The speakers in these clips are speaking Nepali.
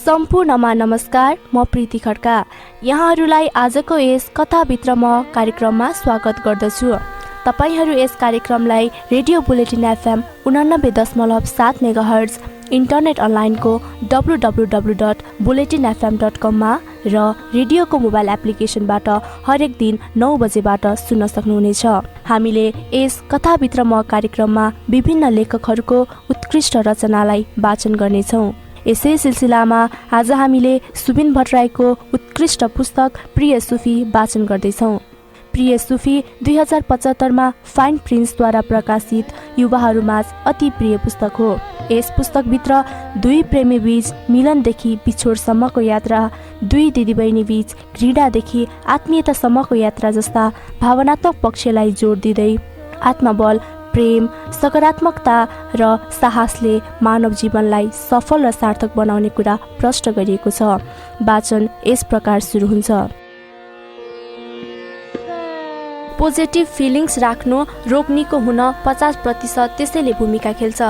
सम्पूर्णमा नमस्कार। म प्रीति खड्का यहाँहरूलाई आजको यस कथाभित्र म कार्यक्रममा स्वागत गर्दछु। तपाईहरू यस कार्यक्रमलाई radio bulletin FM 89.7 megahertz, internet अनलाइनको www.bulletinfm.com मा र रेडियोको मोबाइल एप्लिकेसनबाट हरेक दिन 9 बजेबाट सुन्न सक्नुहुनेछ। हामीले यस कथाभित्र म कार्यक्रममा विभिन्न लेखकहरूको उत्कृष्ट रचनालाई वाचन गर्नेछौँ। यसै सिलसिलामा आज हामीले सुबिन भट्टराईको उत्कृष्ट पुस्तक प्रिय सुफी वाचन गर्दैछौँ। प्रिय सुफी 2075 मा फाइन प्रिन्सद्वारा प्रकाशित युवाहरूमाझ अति प्रिय पुस्तक हो। यस पुस्तकभित्र दुई प्रेमी बीच मिलनदेखि बिछोडसम्मको यात्रा, दुई दिदीबहिनी बीच घृणादेखि आत्मीयतासम्मको यात्रा जस्ता भावनात्मक पक्षलाई जोड दिँदै आत्मबल, प्रेम, सकारात्मकता र साहसले मानव जीवनलाई सफल र सार्थक बनाउने कुरा प्रष्ट गरिएको छ। वाचन यस प्रकार सुरु हुन्छ। पोजिटिभ फिलिङ्स राख्नु रोग निको हुन 50% त्यसैले भूमिका खेल्छ।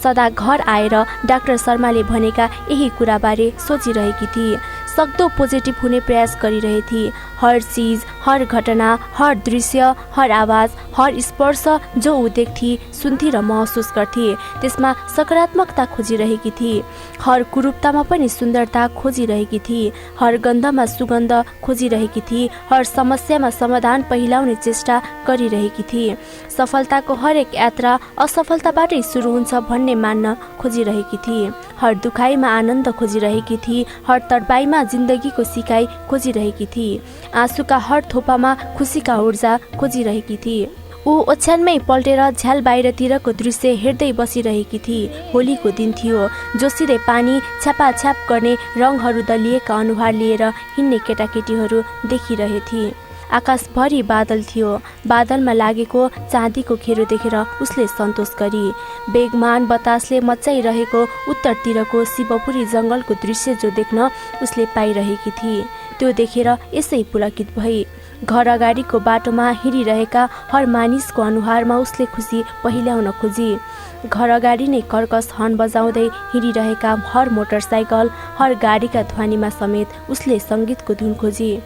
सदा घर आएर डाक्टर शर्माले भनेका यही कुराबारे सोचिरहेकी थिए। सक्दो पोजिटिभ हुने प्रयास गरिरहेथे। हर चिज, हर घटना, हर दृश्य, हर आवाज, हर स्पर्श जो ऊ देख्थे, सुन्थे र महसुस गर्थे त्यसमा सकारात्मकता खोजिरहेकी थिए। हर कुरूपतामा पनि सुन्दरता खोजिरहेकी थिए। हर गन्धमा सुगन्ध खोजिरहेकी थिए। हर समस्यामा समाधान पहिलाउने चेष्टा गरिरहेकी थिए। सफलताको हरेक यात्रा असफलताबाटै सुरु हुन्छ भन्ने मान्न खोजिरहेकी थिए। हर दुखाइमा आनन्द खोजिरहेकी थिए। हर तडपाइमा जिन्दगीको सिकाइ खोजिरहेकी थिए। आँसुका हर थोपामा खुसीका ऊर्जा खोजिरहेकी थिए। ऊ ओछ्यानमै पल्टेर झ्याल बाहिरतिरको दृश्य हेर्दै बसिरहेकी थिए। होलीको दिन थियो। जोसिँदै पानी छ्यापाछ्याप गर्ने रङहरू दलिएका अनुहार लिएर हिँड्ने केटाकेटीहरू देखिरहेथे। आकाशभरि बादल थियो। बादलमा लागेको चाँदीको खेरो देखेर उसले सन्तोष गरी। बेगमान बतासले मच्चाइरहेको उत्तरतिरको शिवपुरी जङ्गलको दृश्य जो देख्न उसले पाइरहेकी थिए, त्यो देखेर यसै पुलकित भई। घर अगाडिको बाटोमा हिँडिरहेका हर मानिसको अनुहारमा उसले खुसी पहिल्याउन खोजी। घर अगाडि नै कर्कस हर्न बजाउँदै हिँडिरहेका हर मोटरसाइकल, हर गाडीका ध्वनिमा समेत उसले सङ्गीतको धुन खोजी।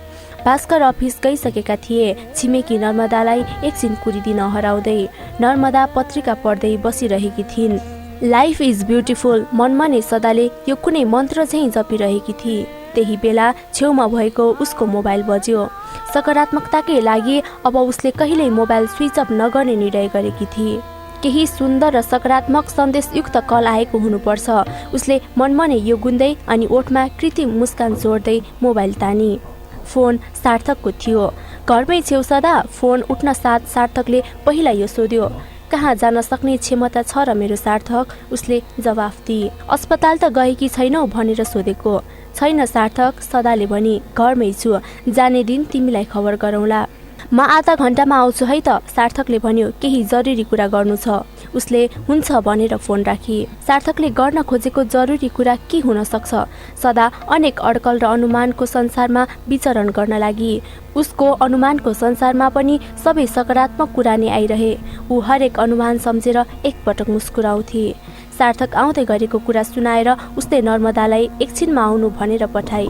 भास्कर अफिस गइसकेका थिए। छिमेकी नर्मदालाई एकछिन कुरिदिन हराउँदै नर्मदा पत्रिका पढ्दै बसिरहेकी थिइन्। लाइफ इज ब्युटिफुल मनमा नै सदाले यो कुनै मन्त्र झैँ जपिरहेकी थिए। त्यही बेला छेउमा भएको उसको मोबाइल बज्यो। सकारात्मकताकै लागि अब उसले कहिल्यै मोबाइल स्विच अफ नगर्ने निर्णय गरेकी थिए। केही सुन्दर र सकारात्मक सन्देशयुक्त कल आएको हुनुपर्छ। उसले मनमा नै यो गुन्दै अनि ओठमा कृत्रिम मुस्कान जोड्दै मोबाइल तानी। फोन सार्थकको थियो। घरमै छेउ सदा। फोन उठ्न साथ सार्थकले पहिला यो सोध्यो, कहाँ जान सक्ने क्षमता छ र मेरो सार्थक? उसले जवाफ दिए, अस्पताल त गएकी छैनौ भनेर सोधेको। छैन सार्थक, सदाले भनी, घरमै छु, जाने दिन तिमीलाई खबर गरौँला। म आधा घन्टामा आउँछु है त, सार्थकले भन्यो। केही जरुरी कुरा गर्नु छ। उसले हुन्छ भनेर फोन राखी। सार्थकले गर्न खोजेको जरुरी कुरा के हुन सक्छ? सदा अनेक अड्कल र अनुमानको संसारमा विचरण गर्न लागि। उसको अनुमानको संसारमा पनि सबै सकारात्मक कुरा नै आइरहे। ऊ हरेक अनुमान सम्झेर एकपटक मुस्कुराउँथे। सार्थक आउँदै गरेको कुरा सुनाएर उसले नर्मदालाई एकछिनमा आउनु भनेर पठाए।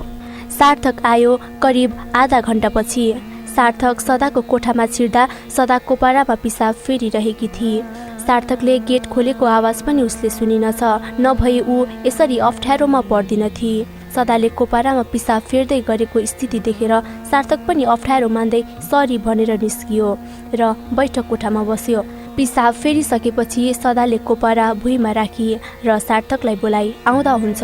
सार्थक आयो करिब आधा घन्टापछि। सार्थक सदाको कोठामा छिर्दा सदा कोपारामा पिसाब फेरिरहेकी थिए। सार्थकले गेट खोलेको आवाज पनि उसले सुनिनछ। नभए ऊ यसरी अप्ठ्यारोमा पर्दिनथे। सदाले कोपारामा पिसाब फेर्दै गरेको स्थिति देखेर सार्थक पनि अप्ठ्यारो मान्दै सरी भनेर निस्कियो र बैठक कोठामा बस्यो। पिसाब फेरिसकेपछि सदाले कोपारा भुइँमा राखी र सार्थकलाई बोलाई, आउँदा हुन्छ।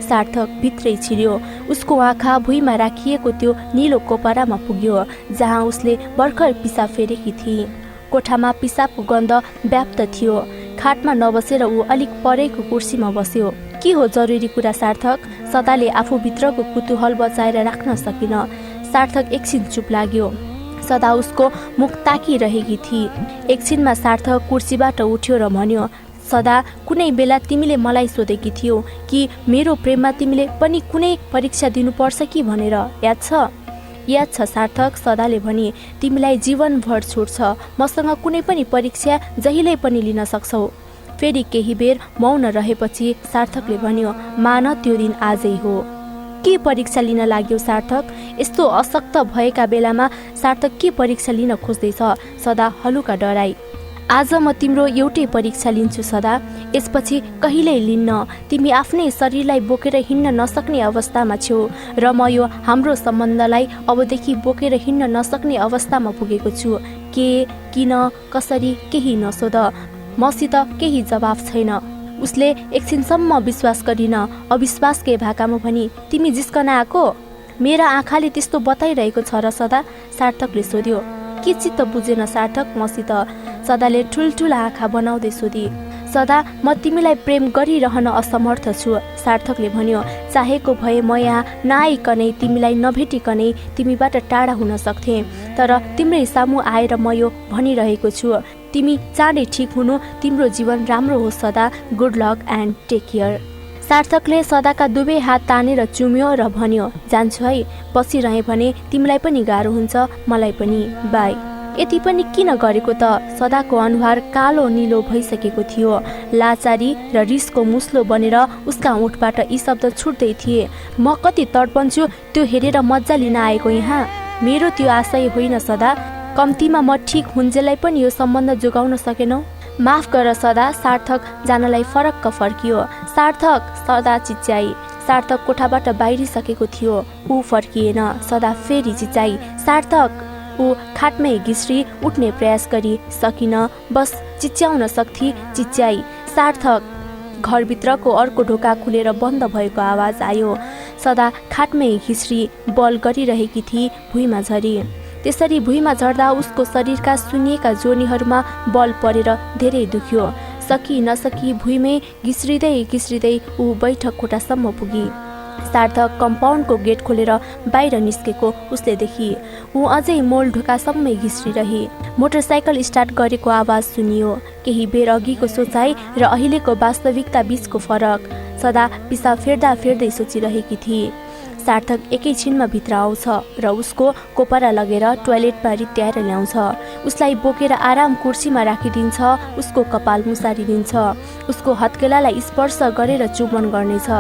सार्थक भित्रै छिर्यो। उसको आँखा भुइँमा राखिएको त्यो निलो कोपरामा पुग्यो जहाँ उसले भर्खर पिसाब फेरेकी थिए। कोठामा पिसाबको गन्ध व्याप्त थियो। खाटमा नबसेर ऊ अलिक परेको कुर्सीमा बस्यो। के हो जरुरी कुरा सार्थक? सदाले आफूभित्रको कुतूहल बचाएर राख्न सकिन। सार्थक एकछिन चुप लाग्यो। सदा उसको मुख ताकिरहेकी थिए। एकछिनमा सार्थक कुर्सीबाट उठ्यो र भन्यो, सदा कुनै बेला तिमीले मलाई सोधेकी थियौ कि मेरो प्रेममा तिमीले पनि कुनै परीक्षा दिनुपर्छ कि भनेर, याद छ? याद छ सार्थक, सदाले भने। तिमीलाई जीवनभर छुट छ। मसँग कुनै पनि परीक्षा जहिल्यै पनि लिन सक्छौ। फेरि केही बेर मौन रहेपछि सार्थकले भन्यो, मान त्यो दिन आजै हो। के परीक्षा लिन लाग्यो सार्थक? यस्तो अशक्त भएका बेलामा सार्थक के परीक्षा लिन खोज्दैछ? सदा हलुका डराई। आज म तिम्रो एउटै परीक्षा लिन्छु सदा, यसपछि कहिल्यै लिन्न। तिमी आफ्नै शरीरलाई बोकेर हिँड्न नसक्ने अवस्थामा छौ र म यो हाम्रो सम्बन्धलाई अबदेखि बोकेर हिँड्न नसक्ने अवस्थामा पुगेको छु। के, किन, कसरी केही नसोध, मसित केही जवाफ छैन। उसले एकछिनसम्म विश्वास गरिन, अविश्वासकै भाकामा भनी, तिमी जिस्कन आएको? मेरा आँखाले त्यस्तो बताइरहेको छ र सदा? सार्थकले सोध्यो। के चित्त बुझेन सार्थक मसित? सदाले ठुल्ठुला आँखा बनाउँदै सोधी। सदा, म तिमीलाई प्रेम गरिरहन असमर्थ छु, सार्थकले भन्यो। चाहेको भए म यहाँ नआइकनै, तिमीलाई नभेटिकनै तिमीबाट टाढा हुन सक्थेँ, तर तिम्रै सामु आएर म यो भनिरहेको छु, तिमी चाँडै ठिक हुनु, तिम्रो जीवन राम्रो होस् सदा, good luck and take care. सार्थकले सदाका दुवै हात तानेर चुम्यो र भन्यो, जान्छु है, बसिरहे भने तिमीलाई पनि गाह्रो हुन्छ, मलाई पनि, बाई। यति पनि किन गरेको त? सदाको अनुहार कालो निलो भइसकेको थियो। लाचारी र रिसको मुस्लो बनेर उसका ओठबाट यी शब्द छुट्दै थिए। म कति तडपन्छु त्यो हेरेर मज्जा लिन आएको यहाँ? मेरो त्यो आशय होइन सदा। कम्तीमा म ठिक हुन्जेलाई पनि यो सम्बन्ध जोगाउन सकेनौ? माफ गर सदा। सार्थक जानलाई फरक्क फर्कियो। सार्थक, सदा चिच्याई। सार्थक कोठाबाट बाहिरिसकेको थियो। ऊ फर्किएन। सदा फेरि चिच्याई, सार्थक। ऊ खाटमै घिस्री उठ्ने प्रयास गरी सकिन, बस चिच्याउन सक्थी, चिच्याई, सार्थक। घरभित्रको अर्को ढोका खुलेर बन्द भएको आवाज आयो। सदा खाटमै घिस्री बल गरिरहेकी थिई, भुइँमा झरी। त्यसरी भुइँमा झर्दा उसको शरीरका सुन्निएका जोर्नीहरूमा बल परेर धेरै दुख्यो। सकी नसकी भुइँमै घिस्रिँदै घिस्रिँदै ऊ बैठक कोठासम्म पुगी। सार्थक कम्पाउन्डको गेट खोलेर बाहिर निस्केको उसले देखी। ऊ अझै मोल ढोकासम्मै घिस्रिरही। मोटरसाइकल स्टार्ट गरेको आवाज सुनियो। केही बेर अघिको सोचाइ र अहिलेको वास्तविकता बीचको फरक सदा पिसाब फेर्दा फेर्दै सोचिरहेकी थिए। सार्थक एकैछिनमा भित्र आउँछ र उसको कोपरा लगेर टोयलेटमा रित्याएर ल्याउँछ। उसलाई बोकेर आराम कुर्सीमा राखिदिन्छ। उसको कपाल मुसारिदिन्छ। उसको हत्केलालाई स्पर्श गरेर चुम्बन गर्नेछ।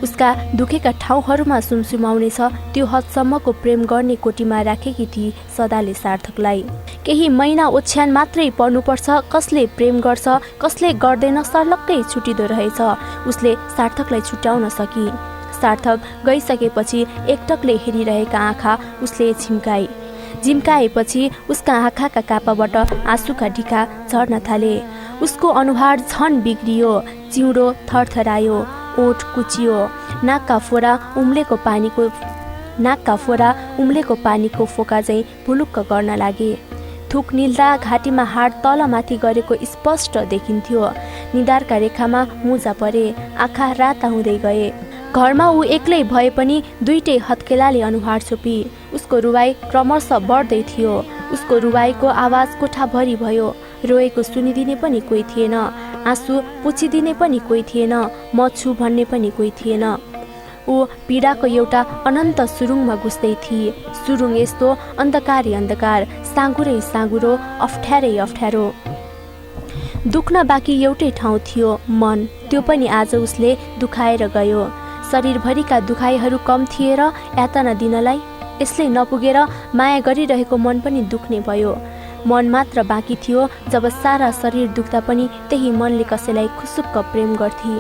उसका दुखेका ठाउँहरूमा सुमसुमाउनेछ। त्यो हदसम्मको प्रेम गर्ने कोटीमा राखेकी थिए सदाले सार्थकलाई। केही महिना ओछ्यान मात्रै पर्नुपर्छ, कसले प्रेम गर्छ कसले गर्दैन सर्लक्कै छुटिँदो रहेछ। उसले सार्थकलाई छुट्याउन सकी। सार्थक गइसकेपछि एकटकले हेरिरहेका आँखा उसले झिम्काएपछि उसका आँखाका कापाबाट आँसुका ढिका झर्न थाले। उसको अनुहार झन बिग्रियो। चिउँडो थरथरायो। ओठ कुचियो। नाकका फोरा उम्लेको पानीको फोका चाहिँ भुलुक्क गर्न लागे। थुक निल्दा घाँटीमा हाड तलमाथि गरेको स्पष्ट देखिन्थ्यो। निधारका रेखामा मुजा परे। आँखा राता हुँदै गए। घरमा ऊ एक्लै भए पनि दुईटै हत्केलाले अनुहार छोपी। उसको रुवाई क्रमशः बढ्दै थियो। उसको रुवाईको आवाज कोठाभरि भयो। रोएको सुनिदिने पनि कोही थिएन। आँसु पुछिदिने पनि कोही थिएन। म छु भन्ने पनि कोही थिएन। ऊ पीडाको एउटा अनन्त सुरुङमा घुस्दै थिए। सुरुङ यस्तो अन्धकारै अन्धकार, साँगुरै साँगुरो, अप्ठ्यारै अप्ठ्यारो। दुख्न बाँकी एउटै ठाउँ थियो, मन। त्यो पनि आज उसले दुखाएर गयो। शरीरभरिका दुखाइहरू कम थिए र यातना दिनलाई यसले नपुगेर माया गरिरहेको मन पनि दुख्ने भयो। मन मात्र बाँकी थियो। जब सारा शरीर दुख्दा पनि त्यही मनले कसैलाई खुसुक्क प्रेम गर्थे।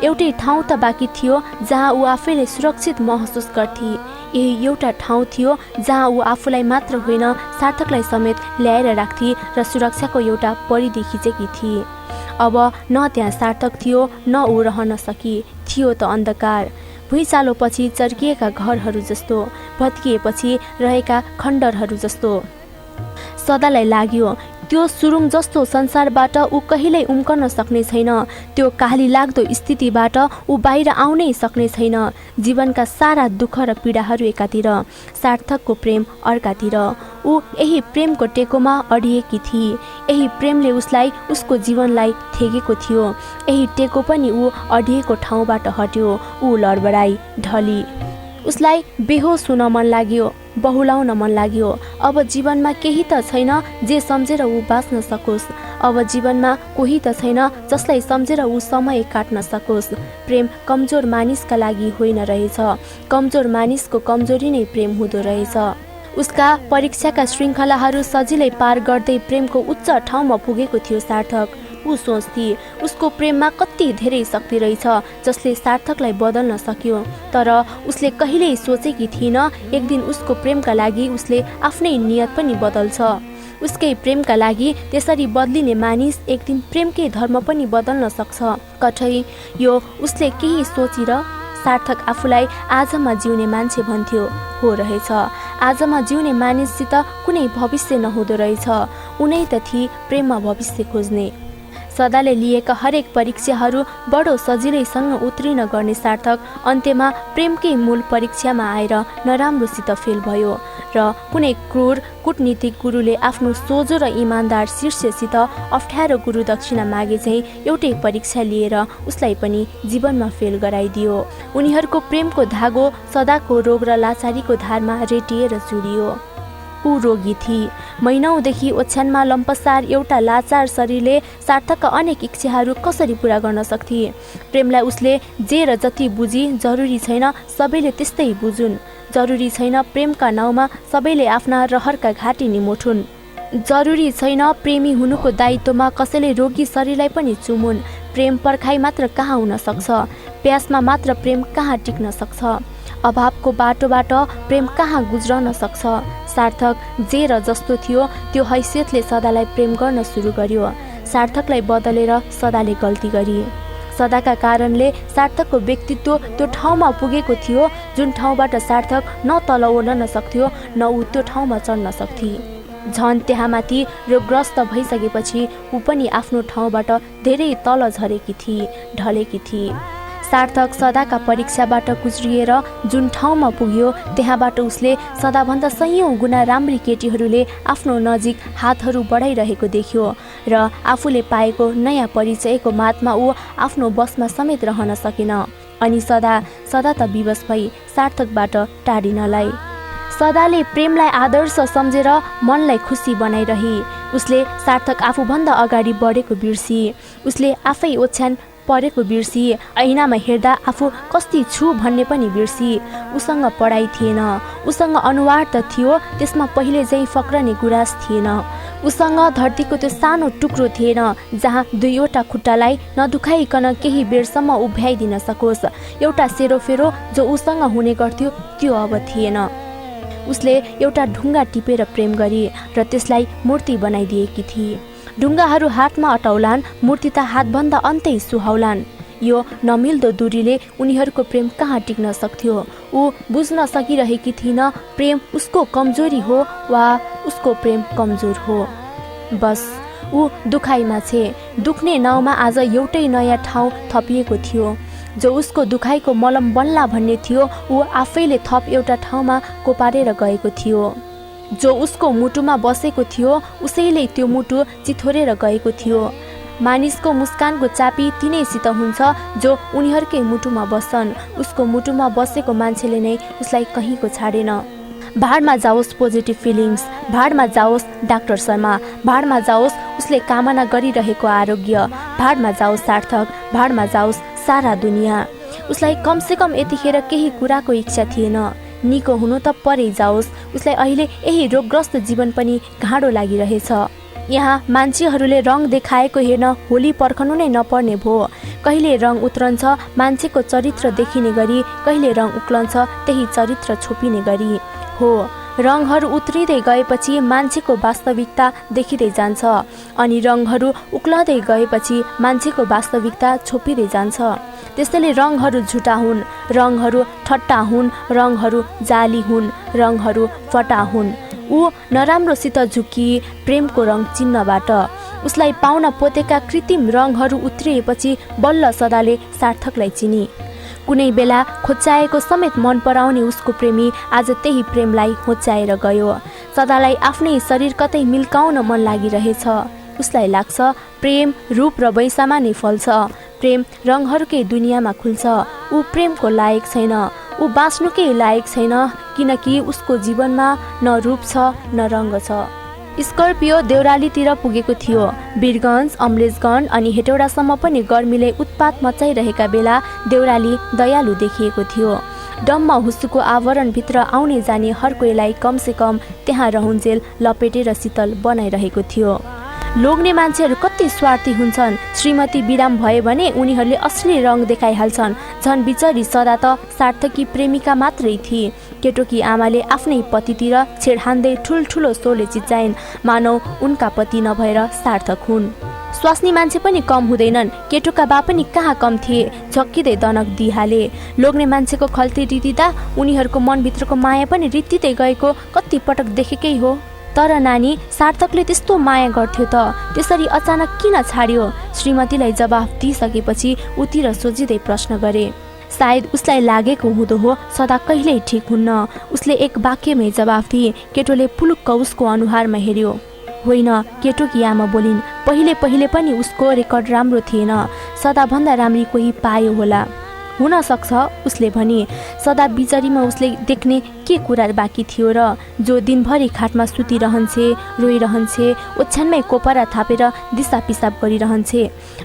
एउटै ठाउँ त बाँकी थियो जहाँ ऊ आफैले सुरक्षित महसुस गर्थे। यही एउटा ठाउँ थियो जहाँ ऊ आफूलाई मात्र होइन सार्थकलाई समेत ल्याएर राख्थे र सुरक्षाको एउटा परिधि खिचेकी थिए। अब न त्यहाँ सार्थक थियो न ऊ रहन सकी। थियो त अन्धकार। भुइँचालोपछि चर्किएका घरहरू जस्तो, भत्किएपछि रहेका खण्डरहरू जस्तो। सदालाई लाग्यो त्यो सुरुङ जस्तो संसारबाट ऊ कहिल्यै उम्कन सक्ने छैन। त्यो काली लाग्दो स्थितिबाट ऊ बाहिर आउनै सक्ने छैन। जीवनका सारा दुःख र पीडाहरू एकातिर, सार्थकको प्रेम अर्कातिर। ऊ यही प्रेमको टेकोमा अडिएकी थिए। यही प्रेमले उसलाई, उसको जीवनलाई थेगेको थियो। यही टेको पनि ऊ अडिएको ठाउँबाट हट्यो। ऊ लडबडाई, ढली। उसलाई बेहोस हुन मन लाग्यो। बहुलाउन मन लाग्यो। अब जीवनमा केही त छैन जे सम्झेर ऊ बाँच्न सकोस्। अब जीवनमा कोही त छैन जसलाई सम्झेर ऊ समय काट्न सकोस्। प्रेम कमजोर मानिसका लागि होइन रहेछ, कमजोर मानिसको कमजोरी नै प्रेम हुँदो रहेछ। उसका परीक्षाका श्रृङ्खलाहरू सजिलै पार गर्दै प्रेमको उच्च ठाउँमा पुगेको थियो सार्थक। ऊ सोच्थे उसको प्रेममा कति धेरै शक्ति रहेछ जसले सार्थकलाई बदल्न सक्यो। तर उसले कहिल्यै सोचेकी थिइन एक दिन उसको प्रेमका लागि उसले आफ्नै नियत पनि बदल्छ। उसकै प्रेमका लागि त्यसरी बदलिने मानिस एक दिन प्रेमकै धर्म पनि बदल्न सक्छ। कठै यो उसले केही सोचेर सार्थक आफूलाई आजमा जिउने मान्छे भन्थ्यो। हो रहेछ, आजमा जिउने मानिससित कुनै भविष्य नहुँदो रहेछ। उनै त थिए प्रेममा भविष्य खोज्ने। सदाले लिएका हरेक परीक्षाहरू बडो सजिलैसँग उत्तीर्ण गर्ने सार्थक अन्त्यमा प्रेमकै मूल परीक्षामा आएर नराम्रोसित फेल भयो र कुनै क्रूर कूटनीतिक गुरुले आफ्नो सोझो र इमान्दार शिष्यसित अप्ठ्यारो गुरु दक्षिणा मागे चाहिँ एउटै परीक्षा लिएर उसलाई पनि जीवनमा फेल गराइदियो। उनीहरूको प्रेमको धागो सदाको रोग र लाचारीको धारमा रेटिएर जुडियो। ऊ रोगी थिए। महिनौदेखि ओछ्यानमा लम्पसार एउटा लाचार शरीरले सार्थकका अनेक इच्छाहरू कसरी पूरा गर्न सक्थे। प्रेमलाई उसले जे र जति बुझी जरुरी छैन सबैले त्यस्तै बुझुन्। जरुरी छैन प्रेमका नाउँमा सबैले आफ्ना रहरका घाँटी निमोठुन्। जरुरी छैन प्रेमी हुनुको दायित्वमा कसैले रोगी शरीरलाई पनि चुमुन्। प्रेम पर्खाइ मात्र कहाँ हुन सक्छ, प्यासमा मात्र प्रेम कहाँ टिक्न सक्छ, अभावको बाटोबाट प्रेम कहाँ गुज्रन सक्छ। सार्थक जे र जस्तो थियो त्यो हैसियतले सदालाई प्रेम गर्न सुरु गर्यो। सार्थकलाई बदलेर सदाले गल्ती गरी। सदाका कारणले सार्थकको व्यक्तित्व त्यो ठाउँमा पुगेको थियो जुन ठाउँबाट सार्थक न तल ओर्लन सक्थ्यो न ऊ त्यो ठाउँमा चढ्न सक्थे। झन् त्यहाँमाथि रोगग्रस्त भइसकेपछि ऊ पनि आफ्नो ठाउँबाट धेरै तल झरेकी थिए, ढलेकी थिए। सार्थक सदाका परीक्षाबाट गुज्रिएर जुन ठाउँमा पुग्यो त्यहाँबाट उसले सदाभन्दा सयौं गुणा राम्री केटीहरूले आफ्नो नजिक हातहरू बढाइरहेको देख्यो र आफूले पाएको नयाँ परिचयको मातमा ऊ आफ्नो बसमा समेत रहन सकेन। अनि सदा त विवश भई सार्थकबाट टाढिनलाई। सदाले प्रेमलाई आदर्श सम्झेर मनलाई खुसी बनाइरहे। उसले सार्थक आफूभन्दा अगाडि बढेको बिर्सी, उसले आफै ओछ्यान परेको बिर्सी, ऐनामा हेर्दा आफू कस्ती छु भन्ने पनि बिर्सी। उसँग पढाइ थिएन, उसँग अनुहार त थियो त्यसमा पहिले चाहिँ फक्रने गुराँस थिएन। उसँग धरतीको त्यो सानो टुक्रो थिएन जहाँ दुईवटा खुट्टालाई नदुखाइकन केही बेरसम्म उभ्याइदिन सकोस्। एउटा सेरोफेरो जो उसँग हुने गर्थ्यो त्यो अब थिएन। उसले एउटा ढुङ्गा टिपेर प्रेम गरी र त्यसलाई मूर्ति बनाइदिएकी थिए। ढुङ्गाहरू हातमा अटाउलान्, मूर्ति त हातभन्दा अन्तै सुहाउलान्। यो नमिल्दो दूरीले उनीहरूको प्रेम कहाँ टिक्न सक्थ्यो। ऊ बुझ्न सकिरहेकी थिइन प्रेम उसको कमजोरी हो वा उसको प्रेम कमजोर हो। बस ऊ दुखाइमा छे। दुख्ने नाउँमा आज एउटै नयाँ ठाउँ थपिएको थियो। जो उसको दुखाइको मलम बन्ला भन्ने थियो ऊ आफैले थप एउटा ठाउँमा कोपारेर गएको थियो। जो उसको मुटुमा बसेको थियो उसैले त्यो मुटु चिथोरेर गएको थियो। मानिसको मुस्कानको चापी तिनैसित हुन्छ जो उनीहरूकै मुटुमा बस्छन्। उसको मुटुमा बसेको मान्छेले नै उसलाई कहीँको छाडेन। भाडमा जाओस् पोजिटिभ फिलिङ्स, भाडमा जाओस् डाक्टर शर्मा, भाडमा जाओस् उसले कामना गरिरहेको आरोग्य, भाडमा जाओस् सार्थक, भाडमा जाओस् सारा दुनियाँ। उसलाई कमसेकम यतिखेर केही कुराको इच्छा थिएन। निको हुनु त परै जाओस्, उसलाई अहिले यही रोगग्रस्त जीवन पनि घाँडो लागिरहेछ। यहाँ मान्छेहरूले रङ देखाएको हेर्न होली पर्खनु नै नपर्ने भयो। कहिले रङ उत्रन्छ मान्छेको चरित्र देखिने गरी, कहिले रङ उक्लन्छ त्यही चरित्र छोपिने गरी। हो, रङहरू उत्रिँदै गएपछि मान्छेको वास्तविकता देखिँदै जान्छ अनि रङहरू उक्लदै गएपछि मान्छेको वास्तविकता छोपिँदै जान्छ। त्यसैले रङहरू झुटा हुन्, रङहरू ठट्टा हुन्, रङहरू जाली हुन्, रङहरू फटा हुन्। ऊ नराम्रोसित झुकी प्रेमको रङ चिन्हबाट उसलाई पाउन पोतेका कृत्रिम रङहरू उत्रिएपछि बल्ल सदाले सार्थकलाई चिनी। कुनै बेला खोच्याएको समेत मन पराउने उसको प्रेमी आज त्यही प्रेमलाई होच्याएर गयो। सदालाई आफ्नै शरीर कतै मिल्काउन मन लागिरहेछ। उसलाई लाग्छ प्रेम रूप र वैशामा नै फल्छ, प्रेम रङहरूकै दुनियाँमा खुल्छ। ऊ प्रेमको लायक छैन, ऊ बाँच्नुकै लायक छैन, किनकि उसको जीवनमा न रूप छ न रङ्ग छ। स्कर्पियो देउरालीतिर पुगेको थियो। वीरगञ्ज, अमलेशगञ्ज अनि हेटौडासम्म पनि गर्मीले उत्पात मचाइरहेका बेला देउराली दयालु देखिएको थियो। डम्म हुस्सुको आवरणभित्र आउने जाने हर कोहीलाई कमसेकम त्यहाँ रहन्जेल लपेटेर शीतल बनाइरहेको थियो। लोग्ने मान्छेहरू कति स्वार्थी हुन्छन्। श्रीमती बिराम भए भने उनीहरूले असली रङ देखाइहाल्छन्। झन् बिचरी सदा त सार्थकी प्रेमिका मात्रै थिए। केटोकी आमाले आफ्नै पतितिर छेड हान्दै ठुल्ठुलो स्वरले चिच्चाइन्, मानौ उनका पति नभएर सार्थक हुन्। स्वास्नी मान्छे पनि कम हुँदैनन्। केटोका बा पनि कहाँ कम थिए। झक्किँदै दनक दिइहाले। लोग्ने मान्छेको खल्ती रितिँदा उनीहरूको मनभित्रको माया पनि रित्तिँदै गएको कति पटक देखेकै हो। तर नानी, सार्थकले त्यस्तो माया गर्थ्यो त त्यसरी अचानक किन छाड्यो? श्रीमतीलाई जवाफ दिइसकेपछि उतिर सोझिँदै प्रश्न गरे। सायद उसलाई लागेको हुँदो हो सदा कहिल्यै ठिक हुन्न। उसले एक वाक्यमै जवाफ दिए। केटोले पुलुक्क उसको अनुहारमा हेर्यो। होइन, केटोकी आमा बोलिन्। पहिले पहिले पनि उसको रेकर्ड राम्रो थिएन। सदाभन्दा राम्री कोही पायो होला। हुन सक्छ, उसले भने। सदा बिचरीमा उसले देख्ने के कुरा बाँकी थियो र? जो दिनभरि खाटमा सुतिरहन्छे, रोइरहन्छे, ओछ्यानमै कोपरा थापेर दिसा पिसाब गरिरहन्छे।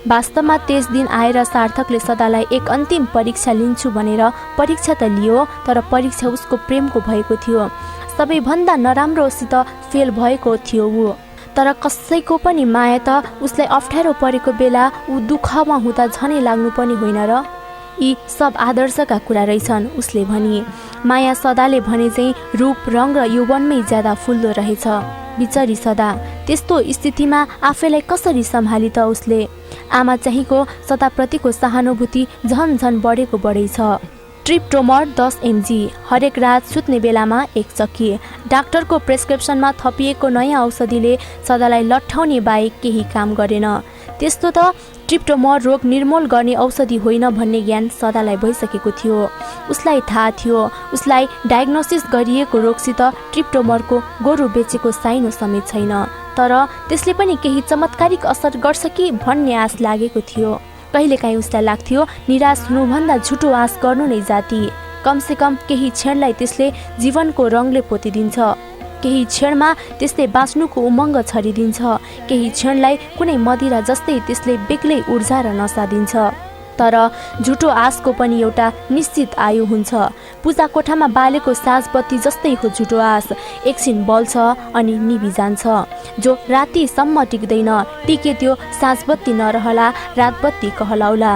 वास्तवमा त्यस दिन आएर सार्थकले सदालाई एक अन्तिम परीक्षा लिन्छु भनेर परीक्षा त लियो, तर परीक्षा उसको प्रेमको भएको थियो। सबैभन्दा नराम्रोसित फेल भएको थियो ऊ। तर कसैको पनि माया त उसलाई अप्ठ्यारो परेको बेला ऊ दुःखमा हुँदा झनै लाग्नु पनि होइन र? यी सब आदर्शका कुरा रहेछन्, उसले भने। माया सदाले भने चाहिँ रूप, रङ र यौवनमै ज्यादा फुल्दो रहेछ। बिचरी सदा त्यस्तो स्थितिमा आफैलाई कसरी सम्हाली त उसले? आमा चाहिँको सदाप्रतिको सहानुभूति झन झन बढेको बढै छ। ट्रिप्टोमर 10 mg हरेक रात सुत्ने बेलामा 1 चक्की। डाक्टरको प्रेस्क्रिप्सनमा थपिएको नयाँ औषधिले सदालाई लट्ठाउने बाहेक केही काम गरेन। त्यस्तो त ट्रिप्टोमर रोग निर्मूल गर्ने औषधि होइन भन्ने ज्ञान सदालाई भइसकेको थियो। उसलाई थाहा थियो उसलाई डायग्नोसिस गरिएको रोगसित ट्रिप्टोमरको गोरु बेचेको साइनो समेत छैन। तर त्यसले पनि केही चमत्कारिक असर गर्छ कि भन्ने आश लागेको थियो। कहिलेकाहीँ उसलाई लाग्थ्यो निराश हुनुभन्दा झुटो आश गर्नु नै जाति। कमसेकम केही क्षणलाई त्यसले जीवनको रङले पोतिदिन्छ। केही क्षणमा त्यसले बाँच्नुको उमङ्ग छरिदिन्छ। केही क्षणलाई कुनै मदिरा जस्तै त्यसले बेग्लै ऊर्जा र नसा दिन्छ। तर झुटो आशको पनि एउटा निश्चित आयु हुन्छ। पूजा कोठामा बालेको साँझबत्ती जस्तै हो झुटो आश। एकछिन बल्छ अनि निभिजान्छ। जो रातिसम्म टिक्दैन, टिके त्यो साँझबत्ती नरहला, रातबत्ती कहलाउला।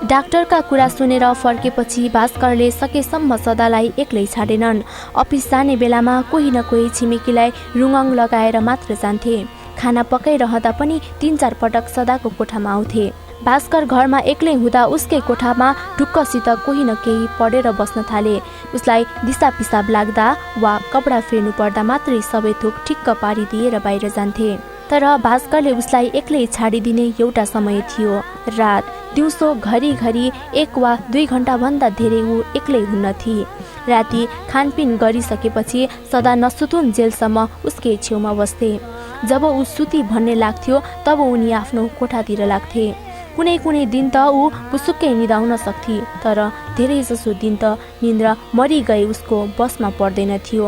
डाक्टरका कुरा सुनेर फर्केपछि भास्करले सकेसम्म सदालाई एक्लै छाडेनन्। अफिस जाने बेलामा कोही न कोही छिमेकीलाई रुङङ लगाएर मात्र जान्थे। खाना पकाइरहँदा पनि 3-4 पटक सदाको कोठामा आउँथे। भास्कर घरमा एक्लै हुँदा उसकै कोठामा ढुक्कसित कोही न केही पढेर बस्न थाले। उसलाई दिसा पिसाब लाग्दा वा कपडा फेर्नु पर्दा मात्रै सबै थोक ठिक्क पारिदिएर बाहिर जान्थे। तर भास्करले उसलाई एक्लै छाडिदिने एउटा समय थियो, रात। दिउँसो घरिघरि 1 वा 2 घण्टाभन्दा धेरै ऊ एक्लै हुन्न थिए। राति खानपिन गरिसकेपछि सदा नसुतुन जेलसम्म उसकै छेउमा बस्थे। जब ऊ सुती भन्ने लाग्थ्यो तब उनी आफ्नो कोठातिर लाग्थे। कुनै कुनै दिन त ऊ पुसुक्कै निदाउन सक्थे, तर धेरै जसो दिन त निन्द्रा मरिगए उसको बसमा पर्दैन थियो।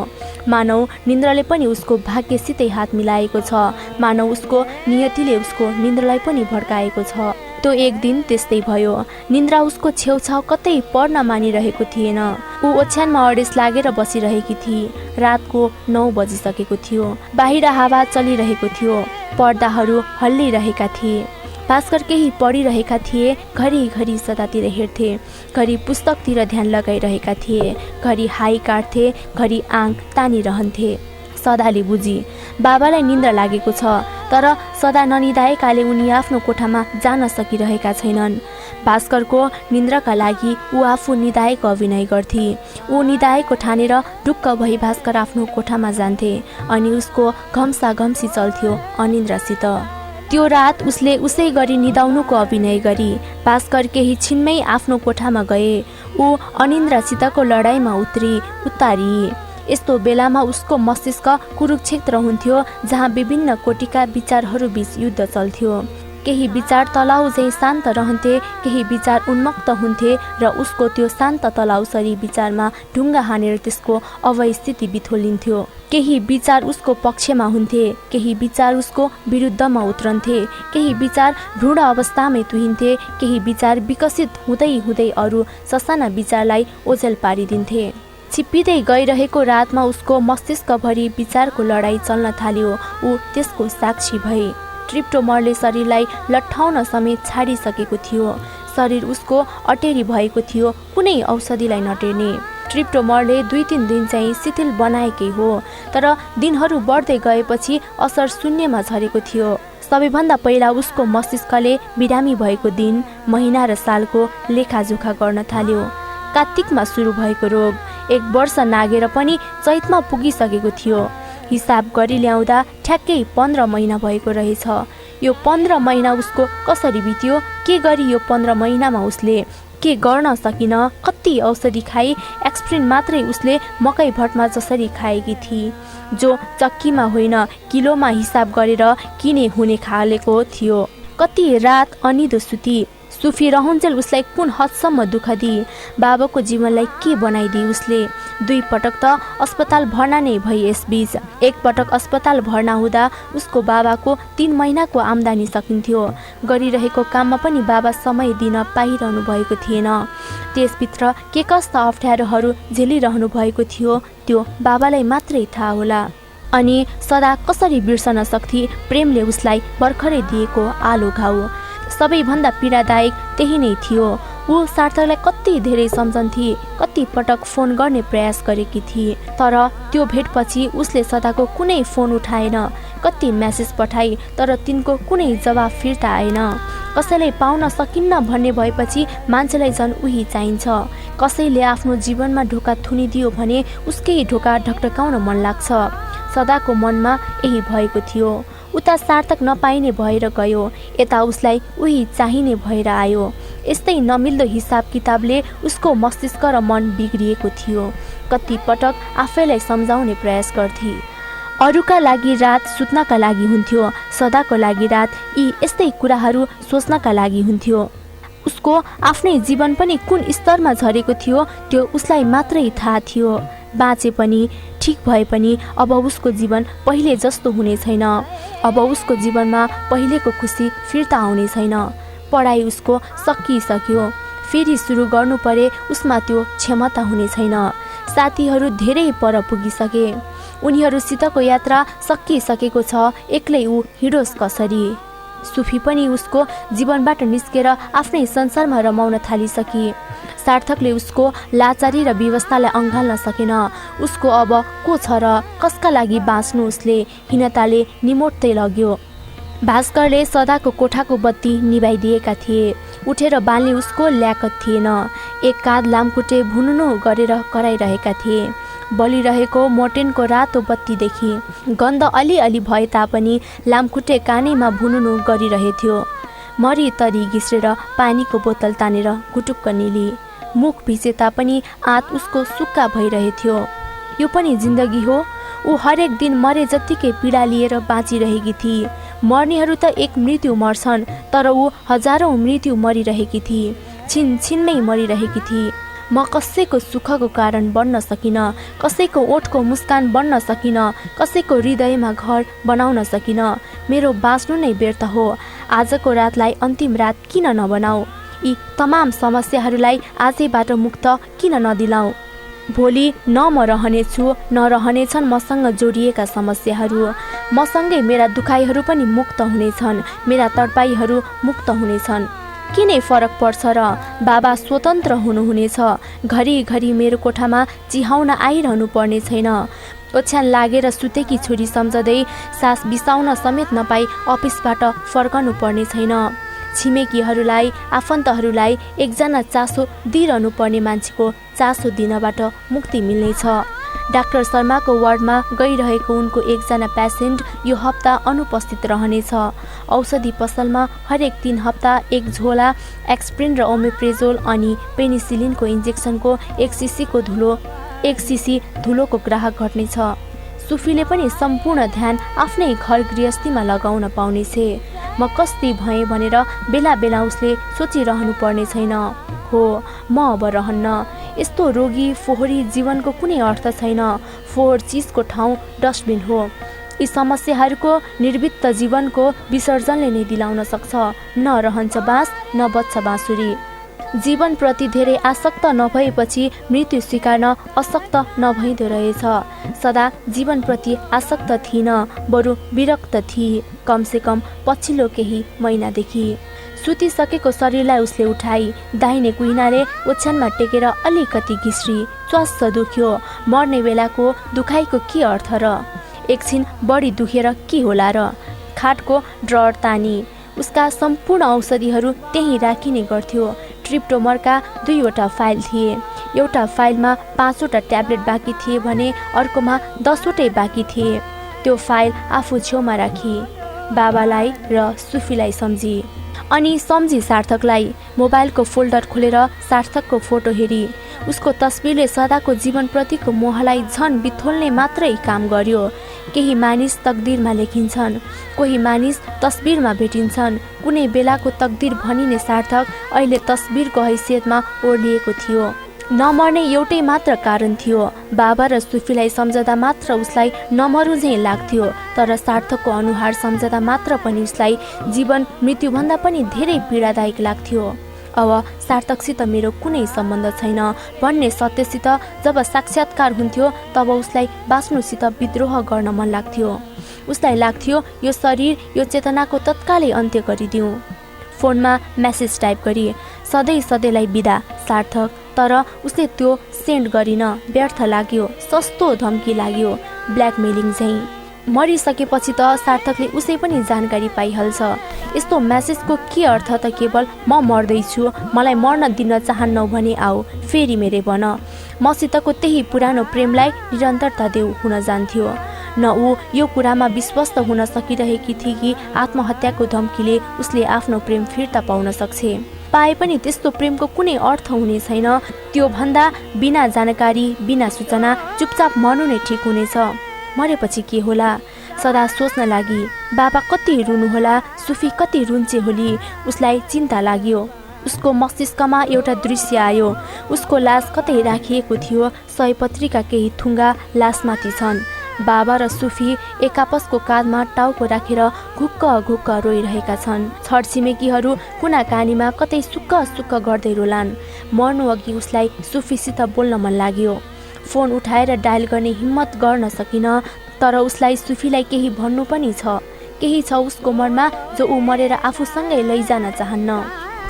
मानौ निन्द्राले पनि उसको भाग्यसितै हात मिलाएको छ। मानौ उसको नियतिले उसको निन्द्रालाई पनि भड्काएको छ। त्यो एक दिन त्यस्तै भयो। निन्द्रा उसको छेउछाउ कतै पर्न मानिरहेको थिएन। ऊ ओछ्यानमा अडेस लागेर बसिरहेकी थिए। रातको 9 बजिसकेको थियो। बाहिर हावा चलिरहेको थियो। पर्दाहरू हल्लिरहेका थिए। भास्कर केही पढिरहेका थिए। घरिघरि सदातिर हेर्थे। घरि पुस्तकतिर ध्यान लगाइरहेका थिए। घरि हाई काट्थे, घरि आँख तानिरहन्थे। सदाले बुझी बाबालाई निन्द्रा लागेको छ, तर सदा ननिदाएकाले उनी आफ्नो कोठामा जान सकिरहेका छैनन्। भास्करको निन्द्राका लागि ऊ आफू निदाएको अभिनय गर्थे। ऊ निदाएको ठानेर ढुक्क भई भास्कर आफ्नो कोठामा जान्थे अनि उसको घम्सा घम्सी चल्थ्यो अनिन्द्रासित। त्यो रात उसले उसै गरी निदाउनुको अभिनय गरी। भास्कर केही छिनमै आफ्नो कोठामा गए। ऊ अनिन्द्रासितको लडाइँमा उतारी। यस्तो बेलामा उसको मस्तिष्क कुरुक्षेत्र हुन्थ्यो, जहाँ विभिन्न कोटिका विचारहरू बीच युद्ध चल्थ्यो। केही विचार तलाउ झैँ शान्त रहन्थे, केही विचार उन्मुक्त हुन्थे र उसको त्यो शान्त तलाउसरी विचारमा ढुङ्गा हानेर त्यसको अवस्थिति बिथोलिन्थ्यो। केही विचार उसको पक्षमा हुन्थे, केही विचार उसको विरुद्धमा उत्रन्थे, केही विचार भ्रूण अवस्थामै तुहिन्थे, केही विचार विकसित हुँदै हुँदै अरू ससाना विचारलाई ओझेल पारिदिन्थे। छिप्पिँदै गइरहेको रातमा उसको मस्तिष्कभरि विचारको लडाईँ चल्न थाल्यो। ऊ त्यसको साक्षी भए। ट्रिप्टोमरले शरीरलाई लट्ठाउन समेत छाडिसकेको थियो। शरीर उसको अटेरी भएको थियो, कुनै औषधिलाई नटेर्ने। ट्रिप्टोमरले 2-3 दिन चाहिँ शिथिल बनाएकै हो, तर दिनहरू बढ्दै गएपछि असर शून्यमा झरेको थियो। सबैभन्दा पहिला उसको मस्तिष्कले बिरामी भएको दिन, महिना र सालको लेखाजोखा गर्न थाल्यो। कार्तिकमा सुरु भएको रोग 1 वर्ष नागेर पनि चैतमा पुगिसकेको थियो। हिसाब गरी ल्याउँदा ठ्याक्कै 15 महिना भएको रहेछ। यो 15 महिना उसको कसरी बित्यो, के गरी यो 15 महिनामा उसले के गर्न सकिन, कति औषधि खाई, एक्सप्रिन मात्रै उसले मकै भट्टमा जसरी खाएकी थिए, जो चक्कीमा होइन किलोमा हिसाब गरेर किने हुने खालेको थियो। कति रात अनिदो सुती। सुफी रहन्जेल उसलाई कुन हदसम्म दुःख दिए, बाबाको जीवनलाई के बनाइदिए उसले। 2 पटक त अस्पताल भर्ना नै भई। यसबीच 1 पटक अस्पताल भर्ना हुँदा उसको बाबाको 3 महिनाको आम्दानी सकिन्थ्यो। गरिरहेको काममा पनि बाबा समय दिन पाइरहनु भएको थिएन। त्यसभित्र के कस्ता अप्ठ्यारोहरू झेलिरहनु भएको थियो त्यो बाबालाई मात्रै थाहा होला। अनि सदा कसरी बिर्सन सक्थे प्रेमले उसलाई भर्खरै दिएको आलो घाउ। सबैभन्दा पीडादायक त्यही नै थियो। ऊ सार्थकलाई कति धेरै सम्झन्थे, कति पटक फोन गर्ने प्रयास गरेकी थिए, तर त्यो भेटपछि उसले सदाको कुनै फोन उठाएन। कति मेसेज पठाए, तर तिनको कुनै जवाफ फिर्ता आएन। कसैलाई पाउन सकिन्न भन्ने भएपछि मान्छेलाई झन् उही चाहिन्छ। कसैले आफ्नो जीवनमा ढोका थुनिदियो भने उसकै ढोका ढकढकाउन मन लाग्छ। सदाको मनमा यही भएको थियो। उता सार्थक नपाइने भएर गयो, यता उसलाई उही चाहिने भएर आयो। यस्तै नमिल्दो हिसाब किताबले उसको मस्तिष्क र मन बिग्रिएको थियो। कति पटक आफैलाई सम्झाउने प्रयास गर्थे। अरूका लागि रात सुत्नका लागि हुन्थ्यो, सदाको लागि रात यी यस्तै कुराहरू सोच्नका लागि हुन्थ्यो। उसको आफ्नै जीवन पनि कुन स्तरमा झरेको थियो त्यो उसलाई मात्रै थाहा थियो। बाँचे पनि, ठिक भए पनि अब उसको जीवन पहिले जस्तो हुने छैन। अब उसको जीवनमा पहिलेको खुसी फिर्ता आउने छैन। पढाइ उसको सकिसक्यो, फेरि सुरु गर्नु परे उसमा त्यो क्षमता हुने छैन। साथीहरू धेरै पर पुगिसके, उनीहरूसितको यात्रा सकिसकेको छ। एक्लै ऊ हिँडोस् कसरी। सुफी पनि उसको जीवनबाट निस्केर आफ्नै संसारमा रमाउन थालिसकी। सार्थकले उसको लाचारी र व्यवस्थालाई अँगाल्न सकेन। उसको अब को छ र कसका लागि बाँच्नु उसले हीनताले निमोट्दै लग्यो। भास्करले सदाको कोठाको बत्ती निभाइदिएका थिए। उठेर बाल्ने उसको ल्याकत थिएन। एक काँध लामखुट्टे भुनुनु गरेर कराइरहेका थिए। बलिरहेको मोर्टेनको रातो बत्तीदेखि गन्ध अलिअलि भए तापनि लामखुट्टे कानैमा भुनुनु गरिरहेथ्यो। मरी तरी घिस्रेर पानीको बोतल तानेर गुटुक्क निली। मुख भिजे तापनि आँत उसको सुक्का भइरहेथ्यो। यो पनि जिन्दगी हो। ऊ हरेक दिन मरे जत्तिकै पीडा लिएर बाँचिरहेकी थिए। मर्नेहरू त एक मृत्यु मर्छन्, तर ऊ हजारौं मृत्यु मरिरहेकी थिए। छिनछिनमै मरिरहेकी थिए। म कसैको सुखको कारण बन्न सकिन, कसैको ओठको मुस्कान बन्न सकिन, कसैको हृदयमा घर बनाउन सकिन। मेरो बाँच्नु नै व्यर्थ हो। आजको रातलाई अन्तिम रात किन नबनाऊ? यी तमाम समस्याहरूलाई आजैबाट मुक्त किन नदिलाऊ? भोलि न म रहनेछु, न रहनेछन् मसँग जोडिएका समस्याहरू। मसँगै मेरा दुखाइहरू पनि मुक्त हुनेछन्, मेरा तडपाईहरू मुक्त हुनेछन्। के नै फरक पर्छ र? बाबा स्वतन्त्र हुनुहुनेछ। घरिघरि मेरो कोठामा चिहाउन आइरहनु पर्ने छैन। ओछ्यान लागेर सुतेकी छोरी सम्झँदै सास बिसाउन समेत नपाई अफिसबाट फर्कनु पर्ने छैन। छिमेकीहरूलाई, आफन्तहरूलाई एकजना चासो दिइरहनु पर्ने मान्छेको चासो दिनबाट मुक्ति मिल्नेछ। डाक्टर शर्माको वार्डमा गइरहेको उनको एकजना पेसेन्ट यो हप्ता अनुपस्थित रहनेछ। औषधि पसलमा हरेक 3 हप्ता 1 झोला एक्सप्रिन र ओमेप्रेजोल अनि पेनिसिलिनको इन्जेक्सनको 1 सिसी धुलोको ग्राहक घट्नेछ। सुफीले पनि सम्पूर्ण ध्यान आफ्नै घर गृहस्थीमा लगाउन पाउनेछे। म कस्ती भएँ भनेर बेला बेला उसले सोचिरहनु पर्ने छैन। हो, म अब रहन्न। यस्तो रोगी फोहोरी जीवनको कुनै अर्थ छैन। फोहोर चिजको ठाउँ डस्टबिन हो। यी समस्याहरूको निर्वित्त जीवनको विसर्जनले नै दिलाउन सक्छ। न रहन्छ बाँस, न बज्छ बाँसुरी। जीवनप्रति धेरै आसक्त नभएपछि मृत्यु स्वीकार्न असक्त नभइदो रहेछ। सदा जीवनप्रति आसक्त थिइन, बरु विरक्त थिए, कमसेकम पछिल्लो केही महिनादेखि। सुतिसकेको शरीरलाई उसले उठाई दाहिने कुइनाले ओछ्यानमा टेकेर अलिकति घिस्री। च्वास्स दुख्यो। मर्ने बेलाको दुखाइको के अर्थ र? एकछिन बढी दुखेर के होला र? खाटको ड्रअर तानी। उसका सम्पूर्ण औषधिहरू त्यहीँ राखिने गर्थ्यो। ट्रिप्टोमरका 2वटा फाइल थिए। एउटा फाइलमा 5वटा ट्याब्लेट बाँकी थिए भने अर्कोमा 10वटै बाँकी थिए। त्यो फाइल आफू छेउमा राखी बाबालाई र सुफीलाई सम्झी। अनि सम्झी सार्थकलाई। मोबाइलको फोल्डर खोलेर सार्थकको फोटो हेरी। उसको तस्बिरले सदाको जीवनप्रतिको मोहलाई झन बिथोल्ने मात्रै काम गर्यो। केही मानिस तकदिरमा लेखिन्छन्, कोही मानिस तस्बिरमा भेटिन्छन्। कुनै बेलाको तकदिर भनिने सार्थक अहिले तस्बिरको हैसियतमा ओर्लिएको थियो। नमर्ने एउटै मात्र कारण थियो। बाबा र सुफीलाई सम्झदा मात्र उसलाई नमरु झैँ लाग्थ्यो। तर सार्थकको अनुहार सम्झदा मात्र पनि उसलाई जीवन मृत्युभन्दा पनि धेरै पीडादायक लाग्थ्यो। अब सार्थकसित मेरो कुनै सम्बन्ध छैन भन्ने सत्यसित जब साक्षात्कार हुन्थ्यो तब उसलाई बाँच्नुसित विद्रोह गर्न मन लाग्थ्यो। उसलाई लाग्थ्यो यो शरीर, यो चेतनाको तत्कालै अन्त्य गरिदिउँ। फोनमा मेसेज टाइप गरी, सधैँ सधैँलाई बिदा सार्थक। तर उसले त्यो सेन्ड गरिन। व्यर्थ लाग्यो। सस्तो धम्की लाग्यो, ब्ल्याकमेलिङ झैँ। मरिसकेपछि त सार्थकले उसै पनि जानकारी पाइहाल्छ। यस्तो मेसेजको के अर्थ त? केवल म मर्दैछु, मलाई मर्न दिन चाहन्नौ भने आऊ, फेरि मेरै भन। मसितको त्यही पुरानो प्रेमलाई निरन्तरता देऊ हुन जान्थ्यो। न ऊ यो कुरामा विश्वस्त हुन सकिरहेकी थिए कि आत्महत्याको धम्कीले उसले आफ्नो प्रेम फिर्ता पाउन सक्छे। पाए पनि त्यस्तो प्रेमको कुनै अर्थ हुने छैन। त्यो भन्दा बिना जानकारी, बिना सूचना चुपचाप मर्नु नै ठिक हुनेछ। मरेपछि के होला? सदा सोच्न लागि। बाबा कति रुनु होला, सुफी कति रुन्चे होली। उसलाई चिन्ता लाग्यो। उसको मस्तिष्कमा एउटा दृश्य आयो। उसको लास कतै राखिएको थियो। सयपत्रीका केही थुङ्गा लासमाथि छन्। बाबा र सुफी एकापसको काँधमा टाउको राखेर घुक्क घुक्क रोइरहेका छन्। छरछिमेकीहरू कुना कानीमा कतै सुक्क सुक्क गर्दै रोलान्। मर्नु अघि उसलाई सुफीसित बोल्न मन लाग्यो। फोन उठाएर डायल गर्ने हिम्मत गर्न सकिन। तर उसलाई सुफीलाई केही भन्नु पनि छ। केही छ उसको मनमा जो ऊ मरेर आफूसँगै लैजान चाहन्न।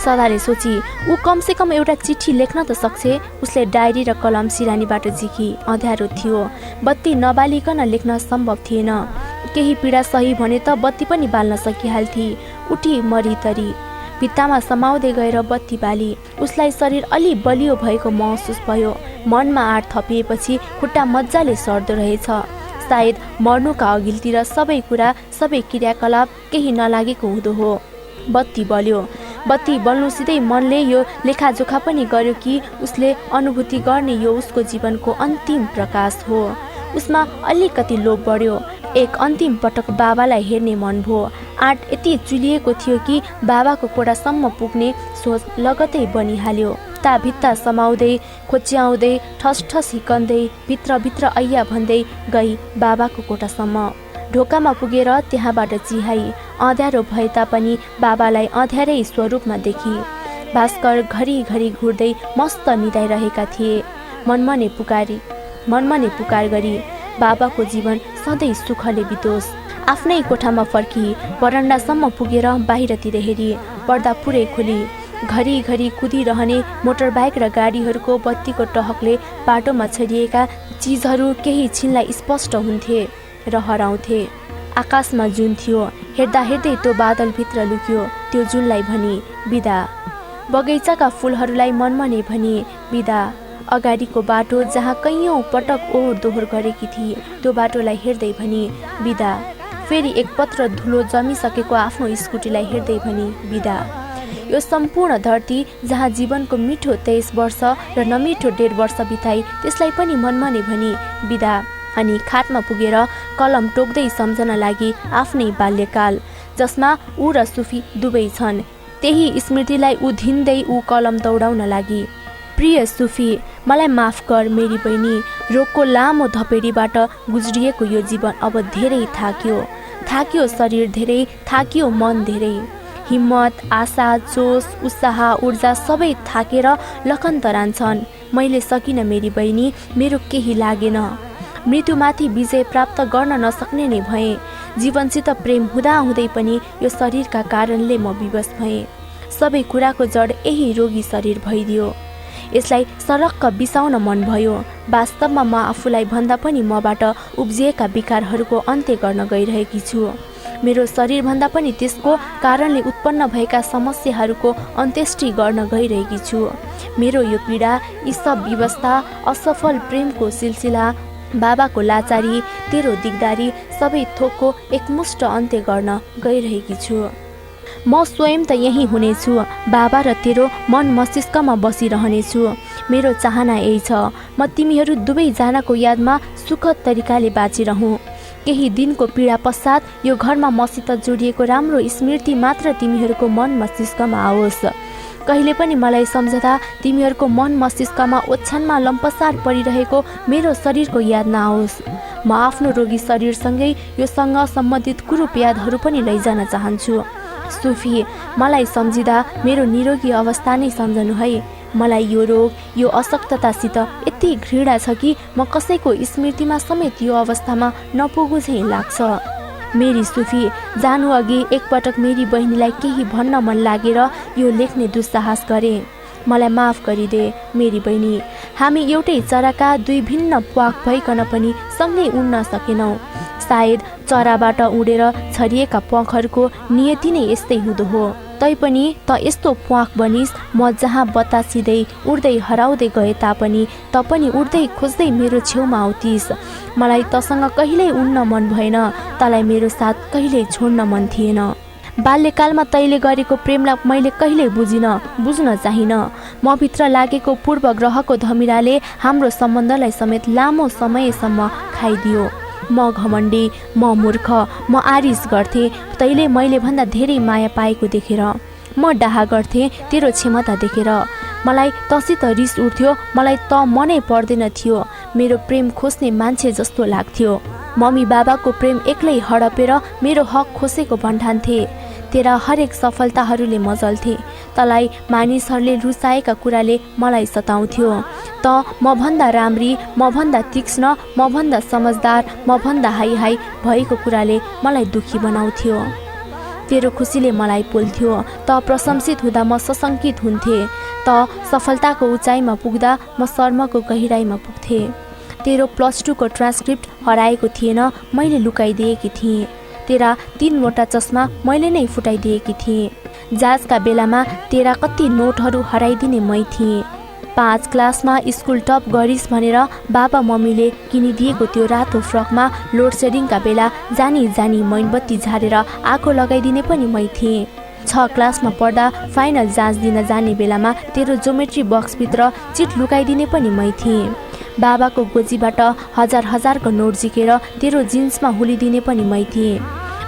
सदाले सोची ऊ कमसेकम एउटा चिठी लेख्न त सक्छे। उसले डायरी र कलम सिरानीबाट झिकी। अँध्यारो थियो। बत्ती नबालिकन लेख्न सम्भव थिएन। केही पीडा सही भने त बत्ती पनि बाल्न सकिहाल्थी। उठी मरी तरी भित्तामा समाउँदै गएर बत्ती बाली। उसलाई शरीर अलि बलियो भएको महसुस भयो। मनमा आँट थपिएपछि खुट्टा मजाले सर्दो रहेछ। सायद मर्नुका अघिल्तिर सबै कुरा, सबै क्रियाकलाप केही नलागेको हुँदो हो। बत्ती बल्यो। बत्ती बल्नुसितै मनले यो लेखाजोखा पनि गर्यो कि उसले अनुभूति गर्ने यो उसको जीवनको अन्तिम प्रकाश हो। उसमा अलिकति लोभ बढ्यो। एक अन्तिम पटक बाबालाई हेर्ने मन भयो। आँट यति चुलिएको थियो कि बाबाको कोठासम्म पुग्ने सोच लगतै बनिहाल्यो। भित्ता समाउँदै, खोच्याउँदै, ठस ठस हिकन्दै, भित्रभित्र ऐया भन्दै गई बाबाको कोठासम्म। ढोकामा पुगेर त्यहाँबाट चिहाई। अँध्यारो भए तापनि बाबालाई अँध्यारै स्वरूपमा देखी। भास्कर घरिघरि घुर्दै मस्त निदाइरहेका थिए। मनमने पुकार गरी बाबाको जीवन सधैँ सुखले बितोस्। आफ्नै कोठामा फर्की बरन्डासम्म पुगेर बाहिरतिर हेरी। पर्दा पुरै खोली। घरिघरि कुदिरहने मोटरबाइक र गाडीहरूको बत्तीको टहकले बाटोमा छरिएका चिजहरू केही छिनलाई स्पष्ट हुन्थे र हराउँथे। आकाशमा जुन थियो। हेर्दा हेर्दै त्यो बादलभित्र लुक्यो। त्यो जुनलाई भनी बिदा। बगैँचाका फुलहरूलाई मनमने भनी बिदा। अगाडिको बाटो जहाँ कैयौँ पटक ओहोर दोहोर गरेकी थिए त्यो बाटोलाई हेर्दै भनी बिदा। फेरि एक पत्र धुलो जमिसकेको आफ्नो स्कुटीलाई हेर्दै भनी बिदा। यो सम्पूर्ण धरती जहाँ जीवनको मिठो 23 वर्ष र नमिठो 1.5 वर्ष बिताई त्यसलाई पनि मनमने भनी बिदा। अनि खाटमा पुगेर कलम टोक्दै सम्झन लागि आफ्नै बाल्यकाल। जसमा ऊ र सुफी दुवै छन्। त्यही स्मृतिलाई उधिन्दै ऊ कलम दौडाउन लागि। प्रिय सुफी, मलाई माफ कर मेरी बहिनी। रोगको लामो धपेडीबाट गुज्रिएको यो जीवन अब धेरै थाक्यो शरीर धेरै, थाक्यो मन धेरै। हिम्मत, आशा, जोस, उत्साह, ऊर्जा सबै थाकेर लखन्तरान छन्। मैले सकिनँ मेरी बहिनी, मेरो केही लागेन। मृत्युमाथि विजय प्राप्त गर्न नसक्ने नै भएँ। जीवनसित प्रेम हुँदाहुँदै पनि यो शरीरका कारणले म विवश भएँ। सबै कुराको जड यही रोगी शरीर भइदियो। यसलाई सरक्क बिसाउन मन भयो। वास्तवमा म आफूलाई भन्दा पनि मबाट उब्जिएका विकारहरूको अन्त्य गर्न गइरहेकी छु। मेरो शरीरभन्दा पनि त्यसको कारणले उत्पन्न भएका समस्याहरूको अन्त्येष्टि गर्न गइरहेकी छु। मेरो यो पीडा, यी सब व्यवस्था, असफल प्रेमको सिलसिला, बाबाको लाचारी, तेरो दिगदारी, सबै थोकको एकमुष्ट अन्त्य गर्न गइरहेकी छु। म स्वयं त यही हुनेछु। बाबा र तेरो मन मस्तिष्कमा बसिरहनेछु। मेरो चाहना यही छ, म तिमीहरू दुवैजनाको यादमा सुखद तरिकाले बाँचिरहँ। केही दिनको पीडा पश्चात यो घरमा मसित जोडिएको राम्रो स्मृति मात्र तिमीहरूको मन मस्तिष्कमा आओस्। कहिले पनि मलाई सम्झदा तिमीहरूको मन मस्तिष्कमा ओछ्यानमा लम्पसार परिरहेको मेरो शरीरको याद नआओस्। म आफ्नो रोगी शरीरसँगै योसँग सम्बन्धित कुरूप यादहरू पनि लैजान चाहन्छु। सुफी, मलाई सम्झिँदा मेरो निरोगी अवस्था नै सम्झनु है। मलाई यो रोग, यो अशक्ततासित यति घृणा छ कि म कसैको स्मृतिमा समेत यो अवस्थामा नपुगु झैँ लाग्छ। मेरी सुफी, जानु अघि एकपटक मेरी बहिनीलाई केही भन्न मन लागेर यो लेख्ने दुस्साहस गरे। मलाई माफ गरिदे मेरी बहिनी। हामी एउटै चराका दुई भिन्न प्वाख भइकन पनि सँगै उड्न सकेनौँ। सायद चराबाट उडेर छरिएका प्वाखहरूको नियति नै यस्तै हुँदो हो। तैपनि त यस्तो प्वाख बनिस्, म जहाँ बतासिँदै उड्दै हराउँदै गए तापनि त पनि उड्दै खोज्दै मेरो छेउमा आउतिस। मलाई तसँग कहिल्यै उड्न मन भएन, तँलाई मेरो साथ कहिल्यै छोड्न मन थिएन। बाल्यकालमा तैले गरेको प्रेमलाई मैले कहिल्यै बुझ्न चाहिन। म भित्र लागेको पूर्वग्रहको धमिराले हाम्रो सम्बन्धलाई समेत लामो समयसम्म खाइदियो। म घमण्डी, म मूर्ख, म आरिस गर्थे तैले मैले भन्दा धेरै माया पाएको देखेर। म डाहा गर्थे तेरो क्षमता देखेर। मलाई तसित रिस उठ्थ्यो, मलाई त मनै पर्दैन थियो। मेरो प्रेम खोज्ने मान्छे जस्तो लाग्थ्यो। मम्मी बाबाको प्रेम एक्लै हडपेर मेरो हक खोसेको भन्ठान्थे। तेरा हरेक सफलताहरूले मजल्थे। तँलाई मानिसहरूले रुचाएका कुराले मलाई सताउँथ्यो। त म भन्दा राम्री, म भन्दा तीक्ष्ण, म भन्दा समझदार, म भन्दा हाई भएको कुराले मलाई दुखी बनाउँथ्यो। तेरो खुसीले मलाई पोल्थ्यो। त प्रशंसित हुँदा म सशङ्कित हुन्थे। त सफलताको उचाइमा पुग्दा म शर्मको गहिराइमा पुग्थे। तेरो +2 को ट्रान्सक्रिप्ट हराएको थिएन, मैले लुकाइदिएकी थिएँ। तेरा 3वटा चस्मा मैले नै फुटाइदिएकी थिएँ। जाँचका बेलामा तेरा कति नोटहरू हराइदिने मै थिएँ। 5 क्लासमा स्कुल टप गरिस् भनेर बाबा मम्मीले किनिदिएको त्यो रातो फ्रकमा लोड सेडिङका बेला जानी मैनबत्ती झारेर आगो लगाइदिने पनि मै थिएँ। 6 क्लासमा पढ्दा फाइनल जाँच दिन जाने बेलामा तेरो ज्योमेट्री बक्सभित्र चिट लुकाइदिने पनि मै थिएँ। बाबाको गोजीबाट हजारको नोट झिकेर तेरो जिन्समा हुलिदिने पनि मै थिएँ।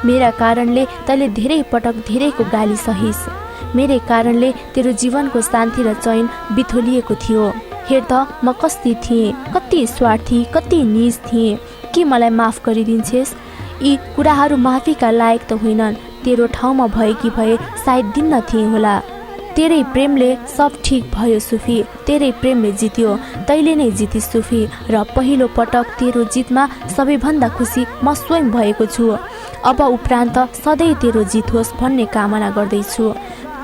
मेरा कारणले तैले धेरै पटक धेरैको गाली सहिस्। मेरै कारणले तेरो जीवनको शान्ति र चयन बिथोलिएको थियो। हेर त म कस्ती थिएँ, कति स्वार्थी, कति नीच थिएँ। के मलाई माफ गरिदिन्छेस्? यी कुराहरू माफीका लायक त होइनन्। तेरो ठाउँमा भएकी भए सायद दिन्न थिएँ होला। तेरै प्रेमले सब ठीक भयो सुफी। तेरै प्रेमले जित्यो। तैले नै जितिस् सुफी। र पहिलो पटक तेरो जितमा सबैभन्दा खुसी म स्वयं भएको छु। अब उपरान्त सधैँ तेरो जित होस् भन्ने कामना गर्दैछु।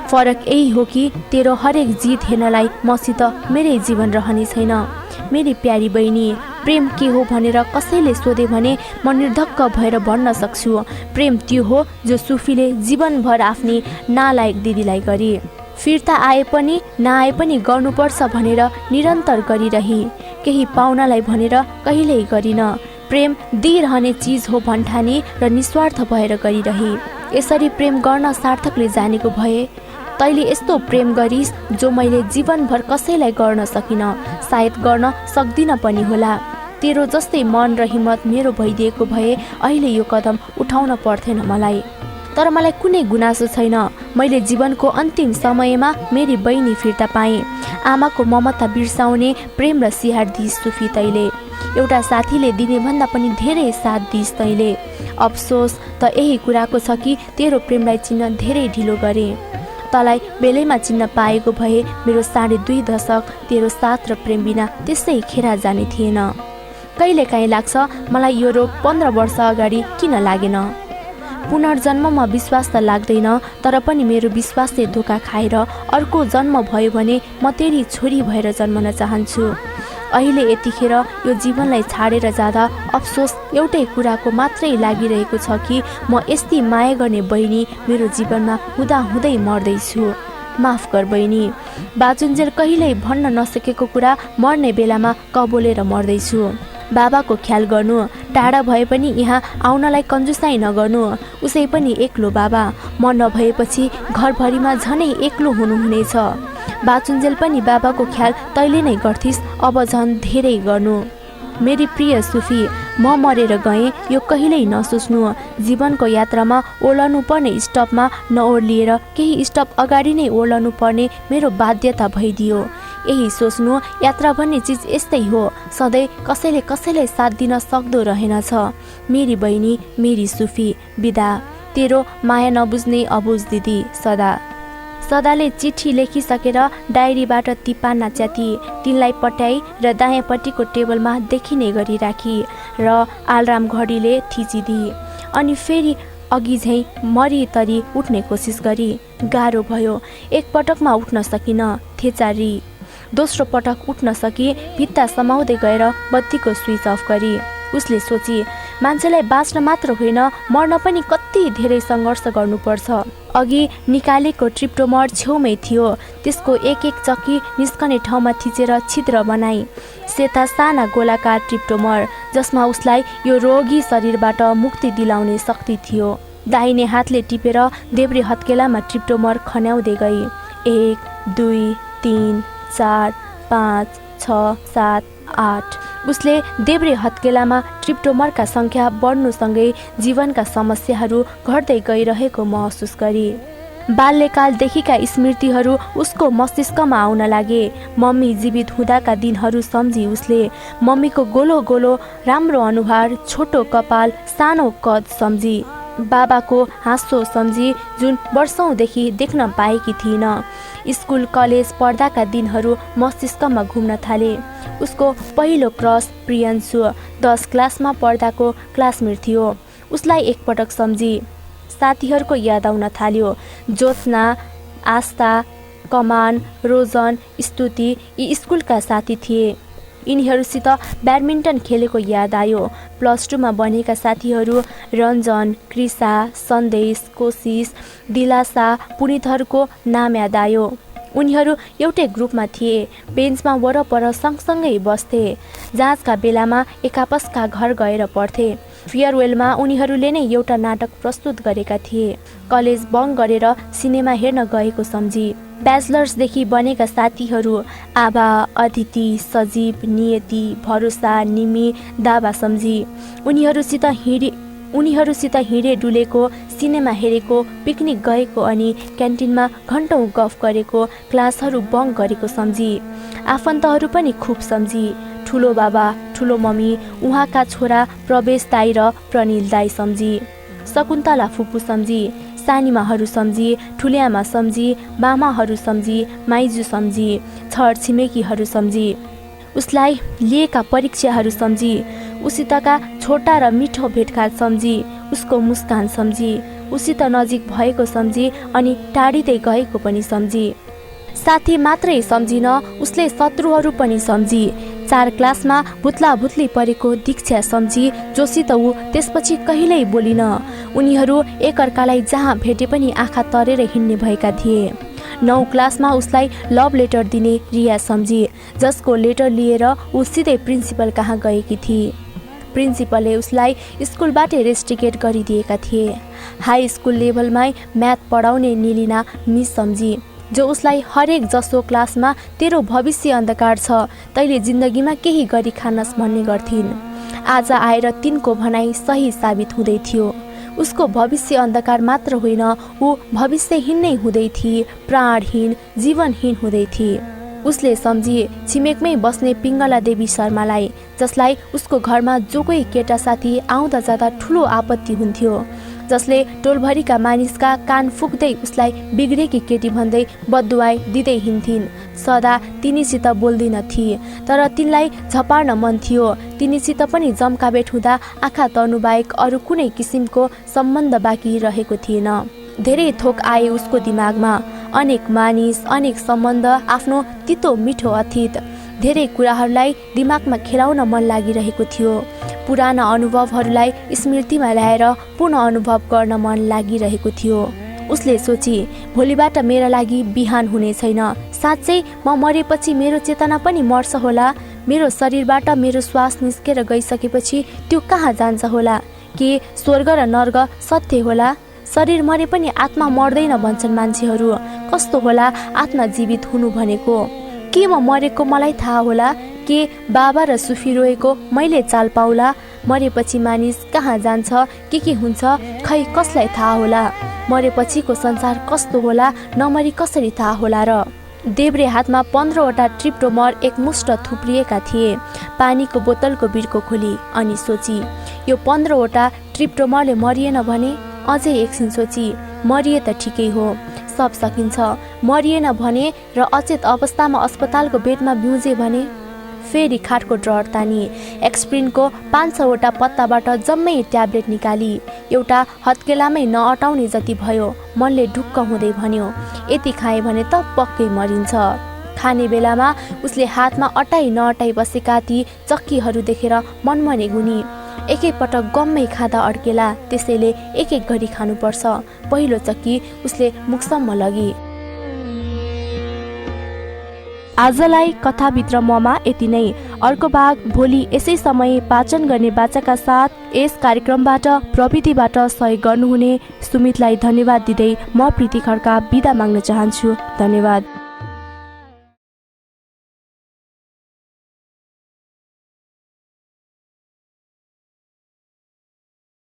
फरक यही हो कि तेरो हरेक जित हेर्नलाई मसित मेरै जीवन रहने छैन। मेरी प्यारी बहिनी, प्रेम के हो भनेर कसैले सोधे भने म निर्धक्क भएर भन्न सक्छु, प्रेम त्यो हो जो सुफीले जीवनभर आफ्नी नालायक दिदीलाई गरी। फिर्ता आए पनि नआए पनि गर्नुपर्छ भनेर निरन्तर गरिरही। केही पाउनलाई भनेर कहिल्यै गरिन। प्रेम दिइरहने चिज हो भन्ठानी र निस्वार्थ भएर गरिरही। यसरी प्रेम गर्न सार्थकले जानेको भए तैले यस्तो प्रेम गरिस् जो मैले जीवनभर कसैलाई गर्न सकिन, सायद गर्न सक्दिन पनि होला। तेरो जस्तै मन र हिम्मत मेरो भइदिएको भए अहिले यो कदम उठाउन पर्थेन मलाई। तर मलाई कुनै गुनासो छैन। मैले जीवनको अन्तिम समयमा मेरी बहिनी फिर्ता पाएँ। आमाको ममता बिर्साउने प्रेम र सिहार दिइस् सुफी तैले। एउटा साथीले दिने भन्दा पनि धेरै साथ दिइस् तैले। अफसोस त यही कुराको छ कि तेरो प्रेमलाई चिन्न धेरै ढिलो गरेँ। तँलाई बेलैमा चिन्न पाएको भए मेरो 2.5 दशक तेरो साथ र प्रेम बिना त्यसै खेरा जाने थिएन। कहिलेकाहीँ लाग्छ मलाई यो रोग 15 वर्ष अगाडि किन लागेन। पुनर्जन्ममा विश्वास त लाग्दैन, तर पनि मेरो विश्वासले धोका खाएर अर्को जन्म भयो भने म तेरी छोरी भएर जन्मन चाहन्छु। अहिले यतिखेर यो जीवनलाई छाडेर जाँदा अफसोस एउटै कुराको मात्रै लागिरहेको छ कि म यस्ती माया गर्ने बहिनी मेरो जीवनमा हुँदाहुँदै मर्दैछु। माफ गर बहिनी। बाजुन्जेल कहिल्यै भन्न नसकेको कुरा मर्ने बेलामा कबोलेर मर्दैछु। बाबाको ख्याल गर्नु, टाढा भए पनि यहाँ आउनलाई कन्जुसाइ नगर्नु। उसै पनि एक्लो बाबा, म नभएपछि घरभरिमा झनै एक्लो हुनुहुनेछ। बाचुन्जेल पनि बाबाको ख्याल तैले नै गर्थिस्, अब झन् धेरै गर्नु। मेरी प्रिय सुफी, म मरेर गएँ यो कहिल्यै नसोच्नु। जीवनको यात्रामा ओर्लनु पर्ने स्टपमा नओर्लिएर केही स्टप अगाडि नै ओर्लनु पर्ने मेरो बाध्यता भइदियो। यही सोच्नु, यात्रा भन्ने चिज यस्तै हो, सधैँ कसैले कसैलाई साथ दिन सक्दो रहेनछ। मेरी बहिनी, मेरी सुफी, बिदा। तेरो माया नबुझ्ने अबुझ दिदी, सदा। सदाले चिठी लेखिसकेर डायरीबाट ती पान्ना च्याती, तिनलाई पट्याई र दायाँपट्टिको टेबलमा देखिने गरी राखी र आलार्म घडीले थिचिदिए। अनि फेरि अघि झैँ मरितरी उठ्ने कोसिस गरी। गाह्रो भयो। एक पटकमा उठ्न सकिन, थेचारी। दोस्रो पटक उठ्न सकी, भित्ता समाउँदै गएर बत्तीको स्विच अफ गरी। उसले सोची, मान्छेलाई बाँच्न मात्र होइन मर्न पनि कति धेरै सङ्घर्ष गर्नुपर्छ। अघि निकालेको ट्रिप्टोमर छेउमै थियो। त्यसको एक एक चक्की निस्कने ठाउँमा थिचेर छिद्र बनाई। सेता साना गोलाकार ट्रिप्टोमर, जसमा उसलाई यो रोगी शरीरबाट मुक्ति दिलाउने शक्ति थियो। दाहिने हातले टिपेर देब्रे हत्केलामा ट्रिप्टोमर खन्याउँदै गई। 1 2 3 4 5 6 7 8। उसले देब्रे हत्केलामा ट्रिप्टोमरका सङ्ख्या बढ्नुसँगै जीवनका समस्याहरू घट्दै गइरहेको महसुस गरी। बाल्यकालदेखिका स्मृतिहरू उसको मस्तिष्कमा आउन लागे। मम्मी जीवित हुँदाका दिनहरू सम्झी उसले। मम्मीको गोलो गोलो राम्रो अनुहार, छोटो कपाल, सानो कद सम्झी। बाबाको हाँसो सम्झी, जुन वर्षौँदेखि देख्न पाएकी थिइन। स्कुल कलेज पढ्दाका दिनहरू मस्तिष्कमा घुम्न थाले। उसको पहिलो क्रस प्रियन्सु 10 क्लासमा पढ्दाको क्लासमेट थियो। उसलाई एकपटक सम्झी। साथीहरूको याद आउन थाल्यो। ज्योत्ना, आस्था, कमान, रोजन, स्तुति यी स्कुलका साथी थिए। यिनीहरूसित ब्याडमिन्टन खेलेको याद आयो। +2मा बनेका साथीहरू रञ्जन, कृषा, सन्देश, कोशिश, दिलासा, पुनितहरूको नाम याद आयो। उनीहरू एउटै ग्रुपमा थिए। बेन्चमा वरपर सँगसँगै बस्थे। जाँचका बेलामा एकापसका घर गएर पढ्थे। फेयरवेलमा उनीहरूले नै एउटा नाटक प्रस्तुत गरेका थिए। कलेज बङ्क गरेर सिनेमा हेर्न गएको सम्झी। ब्याचलर्सदेखि बनेका साथीहरू आभा, अदिति, सजीव, नियति, भरोसा, निमी, दावा सम्झी। उनीहरूसित हिँडे डुलेको, सिनेमा हेरेको, पिकनिक गएको अनि क्यान्टिनमा घन्टौँ गफ गरेको, क्लासहरू बङ्क गरेको सम्झी। आफन्तहरू पनि खुब सम्झी। ठुलो बाबा, ठुलो मम्मी, उहाँका छोरा प्रवेश दाई र प्रनिल दाई सम्झी। शकुन्तला फुपू सम्झी। सानीमाहरू सम्झी, ठुल्यामा सम्झी, मामाहरू सम्झी, माइजू सम्झी, छर छिमेकीहरू सम्झी। उसलाई लिएका परीक्षाहरू सम्झी। उसितका छोटा र मिठो भेटघाट सम्झी। उसको मुस्कान सम्झी। उसित नजिक भएको सम्झी अनि टाढिँदै गएको पनि सम्झी। साथी मात्रै सम्झिन, उसले शत्रुहरू पनि सम्झी। 4 क्लासमा भुत्ला भुत्ली परेको दीक्षा सम्झी, जोसित ऊ त्यसपछि कहिल्यै बोलिन। उनीहरू एकअर्कालाई जहाँ भेटे पनि आँखा तरेर हिँड्ने भएका थिए। 9 क्लासमा उसलाई लभ लेटर दिने रिया सम्झी, जसको लेटर लिएर ऊ सिधै प्रिन्सिपल कहाँ गएकी थिए। प्रिन्सिपलले उसलाई स्कुलबाटै रेस्ट्रिकेट गरिदिएका थिए। हाई स्कुल लेभलमै म्याथ पढाउने निलिना मिस सम्झी, जो उसलाई हरेक जसो क्लासमा तेरो भविष्य अन्धकार छ, तैले जिन्दगीमा केही गरी खानस् भन्ने गर्थिन्। आज आएर तिनको भनाइ सही साबित हुँदै थियो। उसको भविष्य अन्धकार मात्र होइन, ऊ भविष्यहीन नै हुँदै थिए, प्राणहीन, जीवनहीन हुँदै थिए। उसले सम्झिए छिमेकमै बस्ने पिङ्गला देवी शर्मालाई, जसलाई उसको घरमा जो कोही केटा साथी आउँदा जाँदा ठुलो आपत्ति हुन्थ्यो, जसले टोलभरिका मानिसका कान फुक्दै उसलाई बिग्रेकी केटी भन्दै बदुवाई दिँदै हिँड्थिन्। सदा तिनीसित बोल्दिन थिए, तर तिनलाई झपार्न मन थियो। तिनीसित पनि जम्काबेट हुँदा आँखा तर्नुबाहेक अरू कुनै किसिमको सम्बन्ध बाँकी रहेको थिएन। धेरै थोक आए उसको दिमागमा, अनेक मानिस, अनेक सम्बन्ध, आफ्नो तितो मिठो अतीत, धेरै कुराहरूलाई दिमागमा खेलाउन मन लागिरहेको थियो। पुराना अनुभवहरूलाई स्मृतिमा ल्याएर पुनः अनुभव गर्न मन लागिरहेको थियो। उसले सोची, भोलिबाट मेरा लागि बिहान हुने छैन। साँच्चै म मरेपछि मेरो चेतना पनि मर्छ होला? मेरो शरीरबाट मेरो श्वास निस्केर गइसकेपछि त्यो कहाँ जान्छ होला? के स्वर्ग र नर्क सत्य होला? शरीर मरे पनि आत्मा मर्दैन भन्छन् मान्छेहरू। कस्तो होला आत्मा जीवित हुनु भनेको? के म मरेको मलाई थाहा होला? के बाबा र सुफी रोएको मैले चाल पाउला? मरेपछि मानिस कहाँ जान्छ, के हुन्छ, खै कसलाई थाहा होला? मरेपछिको संसार कस्तो होला, नमरी कसरी थाहा होला र? देब्रे हातमा 15वटा ट्रिप्टोमर एकमुष्ट थुप्रिएका थिए। पानीको बोतलको बिर्को खोली अनि सोची, यो 15वटा ट्रिप्टोमरले मरिएन भने? अझै एकछिन सोची, मरिए त ठिकै हो, सब सकिन्छ। मरिएन भने र अचेत अवस्थामा अस्पतालको बेडमा बिउजे भने? फेरि खाटको ड्रर तानी एक्सप्रिनको 500वटा पत्ताबाट जम्मै ट्याब्लेट निकाली। एउटा हत्केलामै नअटाउने जति भयो। मनले ढुक्क हुँदै भन्यो, यति खाए भने त पक्कै मरिन्छ। खाने बेलामा उसले हातमा अटाई नअटाई बसेका ती चक्कीहरू देखेर मनमने गुनी। एकैपटक गम्मै खाँदा अड्केला, त्यसैले एक एक घडी खानुपर्छ। पहिलो चक्की उसले मुखसम्म लगी। आजलाई कथाभित्र ममा यति नै। अर्को भाग भोलि यसै समय वाचन गर्ने बाचाका साथ यस कार्यक्रमबाट प्रविधिबाट सहयोग गर्नुहुने सुमितलाई धन्यवाद दिँदै म प्रीति खड्का बिदा माग्न चाहन्छु। धन्यवाद।